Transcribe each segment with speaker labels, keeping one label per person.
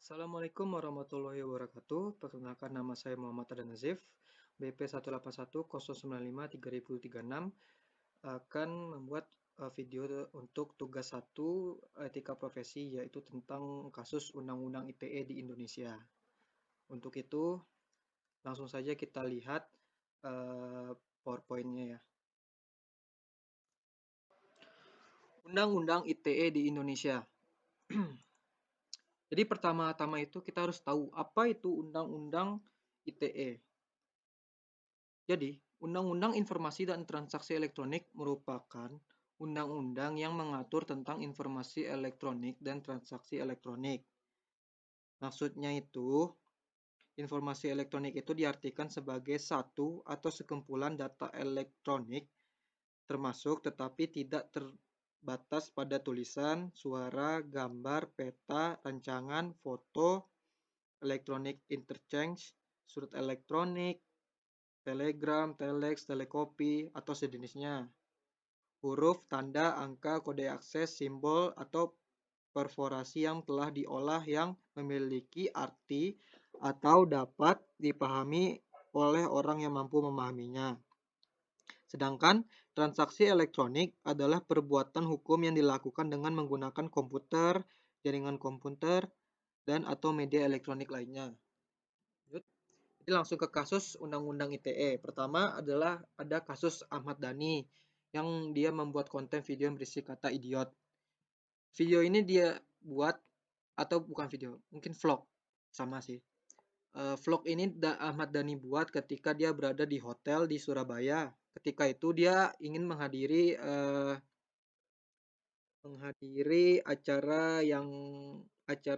Speaker 1: Assalamualaikum warahmatullahi wabarakatuh. Perkenalkan, nama saya Muhammad Adan Nazif, BP 181 095 3036, akan membuat video untuk tugas 1 etika profesi, yaitu tentang kasus Undang-Undang ITE di Indonesia. Untuk itu, langsung saja kita lihat PowerPoint-nya ya. Undang-Undang ITE di Indonesia. Jadi pertama-tama itu kita harus tahu apa itu Undang-Undang ITE. Jadi, Undang-Undang Informasi dan Transaksi Elektronik merupakan undang-undang yang mengatur tentang informasi elektronik dan transaksi elektronik. Maksudnya itu, informasi elektronik itu diartikan sebagai satu atau sekumpulan data elektronik, termasuk tetapi tidak terbatas pada tulisan, suara, gambar, peta, rancangan, foto, electronic interchange, surat elektronik, telegram, telex, telekopi, atau sejenisnya. Huruf, tanda, angka, kode akses, simbol, atau perforasi yang telah diolah yang memiliki arti atau dapat dipahami oleh orang yang mampu memahaminya. Sedangkan transaksi elektronik adalah perbuatan hukum yang dilakukan dengan menggunakan komputer, jaringan komputer, dan atau media elektronik lainnya. Jadi langsung ke kasus Undang-Undang ITE. Pertama adalah ada kasus Ahmad Dhani yang dia membuat konten video yang berisi kata idiot. Video ini dia buat, atau bukan video, mungkin vlog, sama sih. Vlog ini Ahmad Dhani buat ketika dia berada di hotel di Surabaya. Ketika itu dia ingin menghadiri acara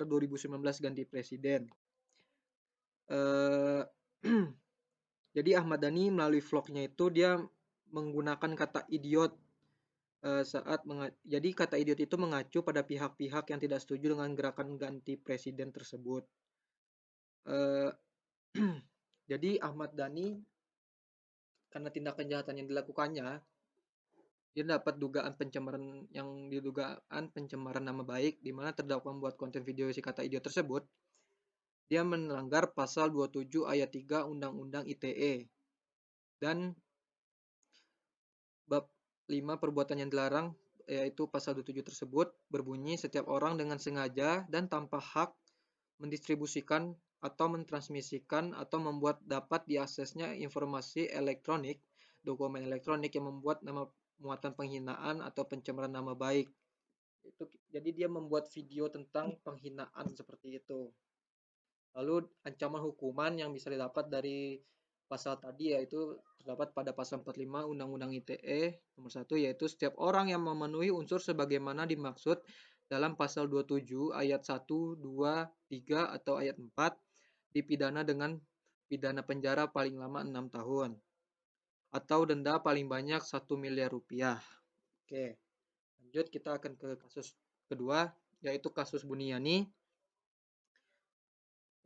Speaker 1: 2019 ganti presiden. Eh, Jadi Ahmad Dhani melalui vlognya itu dia menggunakan kata idiot jadi kata idiot itu mengacu pada pihak-pihak yang tidak setuju dengan gerakan ganti presiden tersebut. Eh, jadi Ahmad Dhani, karena tindak kejahatan yang dilakukannya, dia dapat dugaan pencemaran nama baik, di mana terdakwa membuat konten video si kata idiot tersebut. Dia melanggar pasal 27 ayat 3 Undang-Undang ITE dan bab 5 perbuatan yang dilarang, yaitu pasal 27 tersebut berbunyi setiap orang dengan sengaja dan tanpa hak mendistribusikan atau mentransmisikan atau membuat dapat diaksesnya informasi elektronik, dokumen elektronik yang membuat nama muatan penghinaan atau pencemaran nama baik. Jadi dia membuat video tentang penghinaan seperti itu. Lalu ancaman hukuman yang bisa didapat dari pasal tadi yaitu terdapat pada pasal 45 Undang-Undang ITE nomor 1, yaitu setiap orang yang memenuhi unsur sebagaimana dimaksud dalam pasal 27 ayat 1, 2, 3 atau ayat 4 dipidana dengan pidana penjara paling lama 6 tahun atau denda paling banyak 1 miliar rupiah. Oke, lanjut kita akan ke kasus kedua, yaitu kasus Buniani.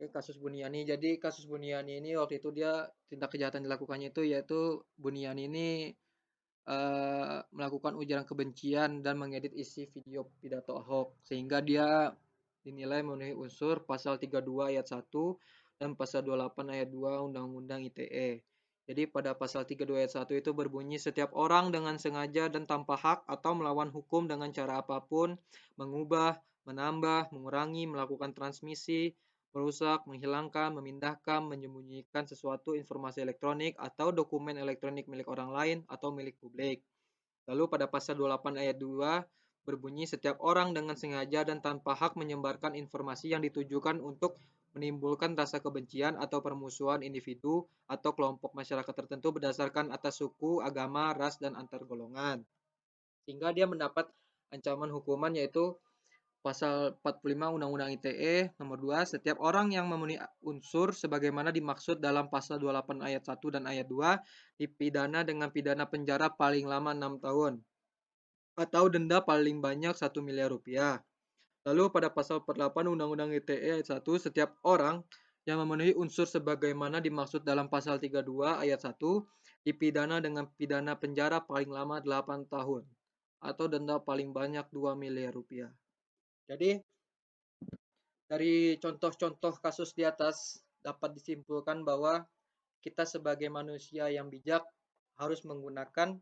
Speaker 1: Kasus Buniani. Jadi kasus Buniani ini waktu itu dia tindak kejahatan dilakukannya itu yaitu Buniani ini melakukan ujaran kebencian dan mengedit isi video pidato Ahok sehingga dia dinilai memenuhi unsur pasal 32 ayat 1 dan pasal 28 ayat 2 Undang-Undang ITE. Jadi pada pasal 32 ayat 1 itu berbunyi setiap orang dengan sengaja dan tanpa hak atau melawan hukum dengan cara apapun mengubah, menambah, mengurangi, melakukan transmisi, merusak, menghilangkan, memindahkan, menyembunyikan sesuatu informasi elektronik atau dokumen elektronik milik orang lain atau milik publik. Lalu pada pasal 28 ayat 2 berbunyi setiap orang dengan sengaja dan tanpa hak menyebarkan informasi yang ditujukan untuk menimbulkan rasa kebencian atau permusuhan individu atau kelompok masyarakat tertentu berdasarkan atas suku, agama, ras, dan antar golongan. Sehingga dia mendapat ancaman hukuman yaitu Pasal 45 Undang-Undang ITE nomor 2, setiap orang yang memenuhi unsur sebagaimana dimaksud dalam pasal 28 ayat 1 dan ayat 2 dipidana dengan pidana penjara paling lama 6 tahun atau denda paling banyak 1 miliar rupiah. Lalu pada pasal 48 Undang-Undang ITE ayat 1, setiap orang yang memenuhi unsur sebagaimana dimaksud dalam pasal 32 ayat 1 dipidana dengan pidana penjara paling lama 8 tahun atau denda paling banyak 2 miliar rupiah. Jadi Dari contoh-contoh kasus di atas dapat disimpulkan bahwa kita sebagai manusia yang bijak harus menggunakan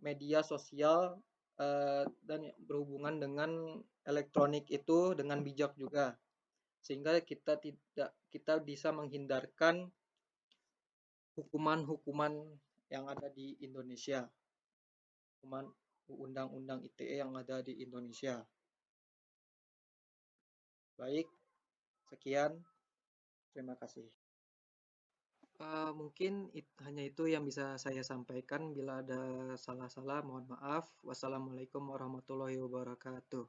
Speaker 1: media sosial dan berhubungan dengan elektronik itu dengan bijak juga, sehingga kita bisa menghindarkan hukuman-hukuman yang ada di Indonesia, hukuman undang-undang ITE yang ada di Indonesia. Baik, sekian, terima kasih. Mungkin hanya itu yang bisa saya sampaikan. Bila ada salah-salah, mohon maaf. Wassalamualaikum warahmatullahi wabarakatuh.